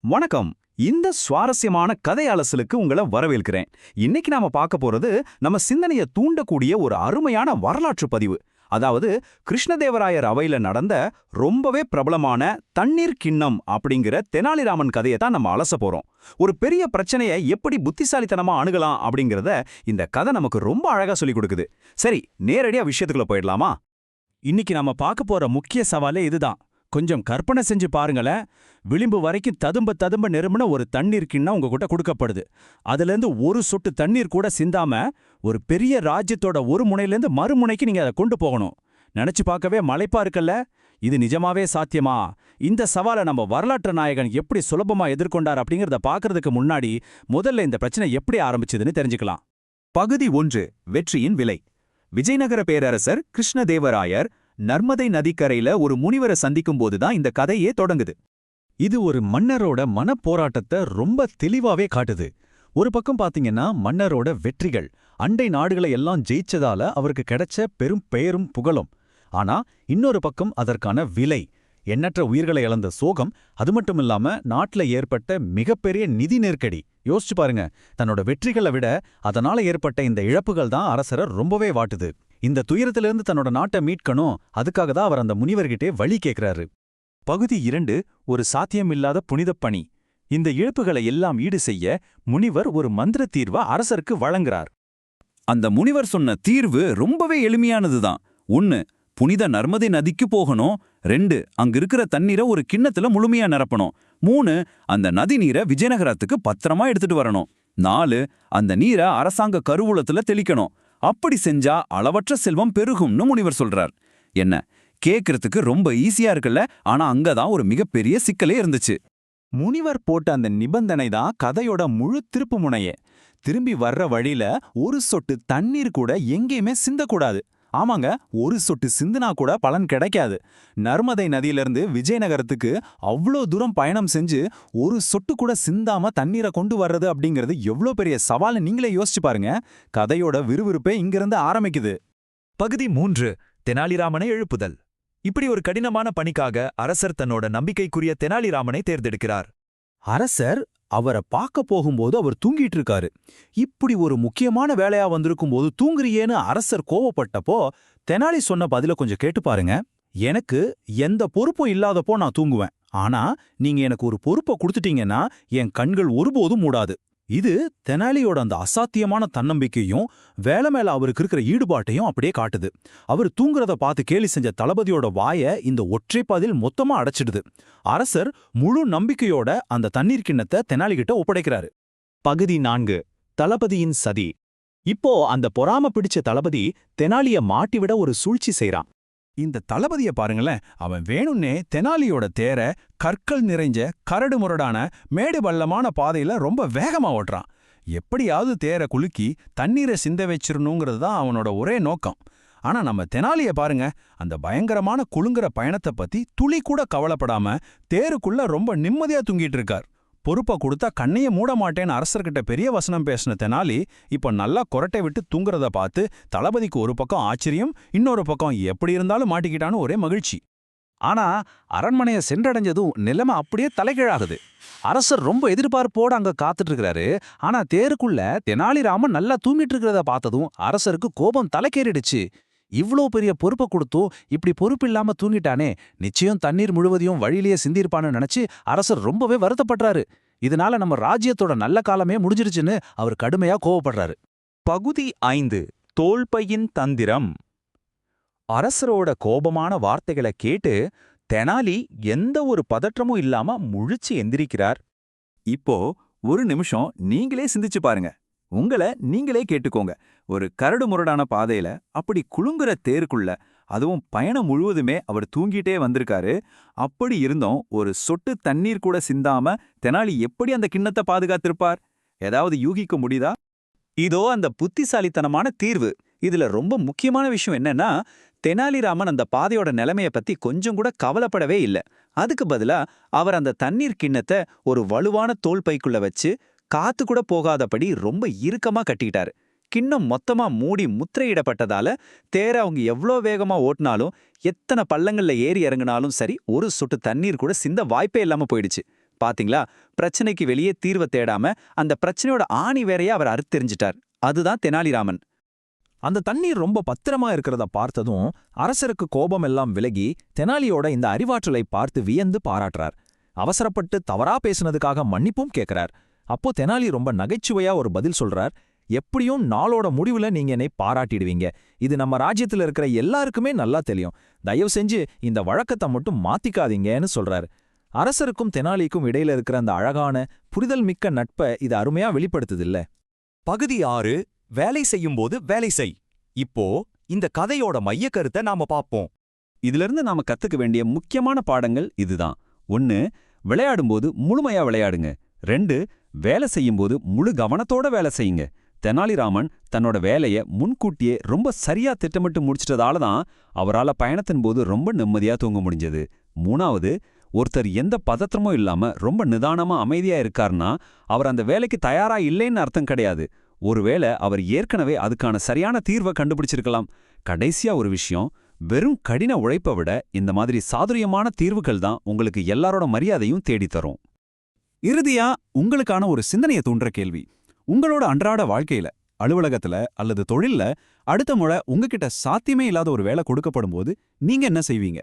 வணக்கம். இந்த சுவாரஸ்யமான கதை அலசலுக்கு உங்களை வரவேற்கிறேன். இன்னைக்கு நாம பார்க்க போறது நம்ம சிந்தனையை தூண்டக்கூடிய ஒரு அருமையான வரலாற்று பதிவு. அதாவது கிருஷ்ணதேவராயர் அவையில நடந்த ரொம்பவே பிரபலமான தண்ணீர் கிண்ணம் அப்படிங்கிற தெனாலிராமன் கதையை தான் நம்ம அலச போறோம். ஒரு பெரிய பிரச்சனையை எப்படி புத்திசாலித்தனமா அணுகலாம் அப்படிங்கறத இந்த கதை நமக்கு ரொம்ப அழகா சொல்லிக் கொடுக்குது. சரி, நேரடியா விஷயத்துக்குள்ள போயிடலாமா? இன்னைக்கு நாம பார்க்க போற முக்கிய சவாலே இதுதான். கொஞ்சம் கற்பனை செஞ்சு பாருங்களேன். விளிம்பு வரைக்கும் ததும்ப ததும்ப நிரம்பின ஒரு தண்ணீர் கிண்ணம் உங்ககிட்ட கொடுக்கப்படுது. அதுலேருந்து ஒரு சொட்டு தண்ணீர் கூட சிந்தாம ஒரு பெரிய ராஜ்யத்தோட ஒரு முனையிலேருந்து மறுமுனைக்கு நீங்க அதை கொண்டு போகணும். நினைச்சு பார்க்கவே மலைப்பா இருக்குல்ல? இது நிஜமாவே சாத்தியமா? இந்த சவாலை நம்ம வரலாற்று நாயகன் எப்படி சுலபமா எதிர்கொண்டார் அப்படிங்கறத பார்க்கறதுக்கு முன்னாடி முதல்ல இந்த பிரச்சனை எப்படி ஆரம்பிச்சதுன்னு தெரிஞ்சுக்கலாம். பகுதி 1. வெற்றியின் விலை. விஜயநகர பேரரசர் கிருஷ்ணதேவராயர் நர்மதை நதிக்கரையில ஒரு முனிவரை சந்திக்கும் போதுதான் இந்த கதையே தொடங்குது. இது ஒரு மன்னரோட மனப்போராட்டத்தை ரொம்ப தெளிவாவே காட்டுது. ஒரு பக்கம் பாத்தீங்கன்னா மன்னரோட வெற்றிகள், அண்டை நாடுகளை எல்லாம் ஜெயிச்சதால அவருக்கு கிடைச்ச பெரும் பெயரும் புகழும். ஆனா இன்னொரு பக்கம் அதற்கான விலை, எண்ணற்ற உயிர்களை இழந்த சோகம். அது மட்டும் இல்லாம நாட்டுல ஏற்பட்ட மிகப்பெரிய நிதி நெருக்கடி. யோசிச்சு பாருங்க, தன்னோட வெற்றிகளை விட அதனால ஏற்பட்ட இந்த இழப்புகள் தான் அரசரை ரொம்பவே வாட்டுது. இந்த துயரத்திலிருந்து தன்னோட நாட்டை மீட்கணும், அதுக்காக தான் அவர் அந்த முனிவர்கிட்டே வழி கேட்கிறாரு. பகுதி 2. ஒரு சாத்தியமில்லாத புனிதப் பணி. இந்த இழப்புகளை எல்லாம் ஈடு செய்ய முனிவர் ஒரு மந்திர தீர்வை அரசருக்கு வழங்குறார். அந்த முனிவர் சொன்ன தீர்வு ரொம்பவே எளிமையானதுதான். 1. புனித நர்மதை நதிக்கு போகணும். 2. அங்க இருக்கிற தண்ணீரை ஒரு கிண்ணத்துல முழுமையா நிரப்பணும். 3. அந்த நதி நீரை விஜயநகரத்துக்கு பத்திரமா எடுத்துட்டு வரணும். 4. அந்த நீரை அரசாங்க கருவூலத்துல தெளிக்கணும். அப்படி செஞ்சா அளவற்ற செல்வம் பெருகும்னு முனிவர் சொல்றார். என்ன, கேட்கறதுக்கு ரொம்ப ஈஸியா இருக்குல்ல? ஆனா அங்கதான் ஒரு மிகப்பெரிய சிக்கலே இருந்துச்சு. முனிவர் போட்ட அந்த நிபந்தனை தான் கதையோட முழு திருப்பு முனையே. திரும்பி வர்ற வழியில ஒரு சொட்டு தண்ணீர் கூட எங்கேயுமே சிந்தக்கூடாது. ஆமாங்க, ஒரு சொட்டு சிந்துனா கூட பலன் கிடைக்காது. நர்மதை நதியிலிருந்து விஜயநகரத்துக்கு அவ்வளோ தூரம் பயணம் செஞ்சு ஒரு சொட்டு கூட சிந்தாம தண்ணீரை கொண்டு வர்றது அப்படிங்கிறது எவ்வளோ பெரிய சவால்னு நீங்களே யோசிச்சு பாருங்க. கதையோட விறுவிறுப்பே இங்கிருந்து ஆரம்பிக்குது. பகுதி 3. தெனாலிராமனை எழுப்புதல். இப்படி ஒரு கடினமான பணிக்காக அரசர் தன்னோட நம்பிக்கைக்குரிய தெனாலிராமனை தேர்ந்தெடுக்கிறார். அரசர் அவரை பார்க்க போகும்போது அவர் தூங்கிட்டு இருக்காரு. இப்படி ஒரு முக்கியமான வேலையா வந்திருக்கும் போது தூங்குறியேன்னு அரசர் கோவப்பட்டப்போ தெனாலி சொன்ன பதில கொஞ்சம் கேட்டு பாருங்க. எனக்கு எந்த பொறுப்பும் இல்லாதப்போ நான் தூங்குவேன். ஆனா நீங்க எனக்கு ஒரு பொறுப்பை கொடுத்துட்டீங்கன்னா என் கண்கள் ஒருபோதும் மூடாது. இது தெனாலியோட அந்த அசாத்தியமான தன்னம்பிக்கையும் வேலை மேல அவருக்கு இருக்கிற ஈடுபாட்டையும் அப்படியே காட்டுது. அவர் தூங்குறத பார்த்து கேலி செஞ்ச தளபதியோட வாயை இந்த ஒற்றை பதில் மொத்தமா அடைச்சிடுது. அரசர் முழு நம்பிக்கையோட அந்த தண்ணீர் கிண்ணத்தை தெனாலிகிட்ட ஒப்படைக்கிறாரு. பகுதி 4. தளபதியின் சதி. இப்போ அந்த பொறாம பிடிச்ச தளபதி தெனாலிய மாட்டிவிட ஒரு சூழ்ச்சி செய்றான். இந்த தளபதிய பாருங்களேன், அவன் வேணும்னே தெனாலியோட தேரை கற்கள் நிறைஞ்ச கரடு முரடான மேடு பள்ளமான பாதையில ரொம்ப வேகமா ஓட்டுறான். எப்படியாவது தேரை குலுக்கி தண்ணீரை சிந்த வச்சிரணுங்கிறது தான் அவனோட ஒரே நோக்கம். ஆனா நம்ம தெனாலிய பாருங்க, அந்த பயங்கரமான குலுங்குற பயணத்தை பத்தி துளி கூட கவலைப்படாம தேருக்குள்ள ரொம்ப நிம்மதியா தூங்கிட்டு இருக்கார். பொறுப்பை கொடுத்தா கண்ணையே மூட மாட்டேன்னு அரசர்கிட்ட பெரிய வசனம் பேசின தெனாலி இப்ப நல்லா கொரட்டை விட்டு தூங்குறத பார்த்து தளபதிக்கு ஒரு பக்கம் ஆச்சரியம், இன்னொரு பக்கம் எப்படி இருந்தாலும் மாட்டிக்கிட்டான்னு ஒரே மகிழ்ச்சி. ஆனா அரண்மனையை சென்றடைஞ்சதும் நிலைமை அப்படியே தலைகீழாகுது. அரசர் ரொம்ப எதிர்பார்ப்போடு அங்க காத்துட்டு இருக்கிறாரு. ஆனா தேருக்குள்ள தெனாலிராமன் நல்லா தூங்கிட்டு இருக்கிறத பார்த்ததும் அரசருக்கு கோபம் தலைக்கேறிடுச்சு. இவ்ளோ பெரிய பொறுப்பை கொடுத்தும் இப்படி பொறுப்பில்லாம தூங்கிட்டானே, நிச்சயம் தண்ணீர் முழுவதையும் வழியிலேயே சிந்திருப்பான்னு நினைச்சு அரசர் ரொம்பவே வருத்தப்படுறாரு. இதனால நம்ம ராஜ்யத்தோட நல்ல காலமே முடிஞ்சிருச்சுன்னு அவர் கடுமையா கோவப்படுறாரு. பகுதி 5. தோல்பையின் தந்திரம். அரசரோட கோபமான வார்த்தைகளை கேட்டு தெனாலி எந்த ஒரு பதற்றமும் இல்லாம முழிச்சு எந்திரிக்கிறார். இப்போ ஒரு நிமிஷம் நீங்களே சிந்திச்சு பாருங்க. உங்களை நீங்களே கேட்டுக்கோங்க. ஒரு கரடு முரடான பாதையில அப்படி குலுங்குற தேருக்குள்ள, அதுவும் பயணம் முழுவதுமே அவர் தூங்கிட்டே வந்திருக்காரு. அப்படி இருந்தும் ஒரு சொட்டு தண்ணீர் கூட சிந்தாம தெனாலி எப்படி அந்த கிண்ணத்தை பாதுகாத்திருப்பார்? ஏதாவது யூகிக்க முடியுதா? இதோ அந்த புத்திசாலித்தனமான தீர்வு. இதுல ரொம்ப முக்கியமான விஷயம் என்னன்னா, தெனாலிராமன் அந்த பாதையோட நிலைமைய பத்தி கொஞ்சம் கூட கவலைப்படவே இல்ல. அதுக்கு பதிலா அவர் அந்த தண்ணீர் கிண்ணத்தை ஒரு வலுவான தோல் பைக்குள்ள வச்சு காத்து கூட போகாதபடி ரொம்ப இறுக்கமா கட்டிட்டாரு. கிண்ணம் மொத்தமா மூடி முத்திரையிடப்பட்டதால தேர அவங்க எவ்வளோ வேகமா ஓட்டினாலும், எத்தனை பள்ளங்கள்ல ஏறி இறங்கினாலும் சரி, ஒரு சொட்டு தண்ணீர் கூட சிந்த வாய்ப்பே இல்லாம போயிடுச்சு. பாத்தீங்களா, பிரச்சனைக்கு வெளியே தீர்வை தேடாம அந்த பிரச்சனையோட ஆணி வேறையா அவர் அறுத்தெறிஞ்சிட்டார். அதுதான் தெனாலிராமன். அந்த தண்ணீர் ரொம்ப பத்திரமா இருக்கிறத பார்த்ததும் அரசருக்கு கோபம் எல்லாம் விலகி தெனாலியோட இந்த அறிவாற்றலை பார்த்து வியந்து பாராட்டுறார். அவசரப்பட்டு தவறா பேசுனதுக்காக மன்னிப்பும் கேட்கிறார். அப்போ தெனாலி ரொம்ப நகைச்சுவையா ஒரு பதில் சொல்றார். எப்படியும் நாளோட முடிவுல நீங்க என்னை பாராட்டிடுவீங்க. இது நம்ம ராஜ்யத்துல இருக்கிற எல்லாருக்குமே நல்லா தெரியும். தயவு செஞ்சு இந்த வழக்கத்தை மட்டும் மாத்திக்காதீங்கன்னு சொல்றாரு. அரசருக்கும் தெனாலிக்கும் இடையில இருக்கிற அந்த அழகான புரிதல் மிக்க நட்பை இது அருமையா வெளிப்படுத்துதில்ல. பகுதி 6 வேலை செய்யும்போது வேலை செய். இப்போ இந்த கதையோட மையக் கருத்தை நாம பாப்போம். இதிலிருந்து நாம கத்துக்க வேண்டிய முக்கியமான பாடங்கள் இதுதான். 1. விளையாடும்போது முழுமையா விளையாடுங்க. 2. வேலை செய்யும்போது முழு கவனத்தோட வேலை செய்யுங்க. தெனாலிராமன் தன்னோட வேலைய முன்கூட்டியே ரொம்ப சரியா திட்டமிட்டு முடிச்சிட்டதால தான் அவரால பயணத்தின் போது ரொம்ப நிம்மதியா தூங்க முடிஞ்சது. 3. ஒருத்தர் எந்த பதற்றமும் இல்லாம ரொம்ப நிதானமா அமைதியா இருக்காருன்னா அவர் அந்த வேலைக்கு தயாரா இல்லைன்னு அர்த்தம் கிடையாது. ஒருவேளை அவர் ஏற்கனவே அதுக்கான சரியான தீர்வை கண்டுபிடிச்சிருக்கலாம். கடைசியா ஒரு விஷயம், வெறும் கடின உழைப்பை விட இந்த மாதிரி சாதுரியமான தீர்வுகள் தான் உங்களுக்கு எல்லாரோட மரியாதையும் தேடித்தரும். இறுதியா உங்களுக்கான ஒரு சிந்தனையை தூண்டுற கேள்வி. உங்களோட அன்றாட வாழ்க்கையில, அலுவலகத்துல அல்லது தொழில்ல அடுத்த முறை உங்ககிட்ட சாத்தியமே இல்லாத ஒரு வேலை கொடுக்கப்படும் போது நீங்க என்ன செய்வீங்க?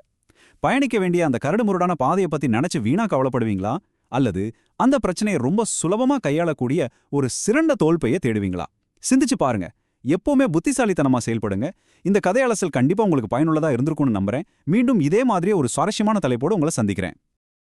பயணிக்க வேண்டிய அந்த கரடுமுரடான பாதையை பத்தி நினைச்சு வீணா கவலைப்படுவீங்களா? அல்லது அந்த பிரச்சனையை ரொம்ப சுலபமா கையாளக்கூடிய ஒரு சிறந்த தோல்பையை தேடுவீங்களா? சிந்திச்சு பாருங்க. எப்பவுமே புத்திசாலித்தனமா செயல்படுங்க. இந்த கதை அலசல் கண்டிப்பா உங்களுக்கு பயனுள்ளதா இருந்திருக்கும்னு நம்புறேன். மீண்டும் இதே மாதிரியே ஒரு சுவாரஸ்யமான தலைப்போடு உங்களை சந்திக்கிறேன்.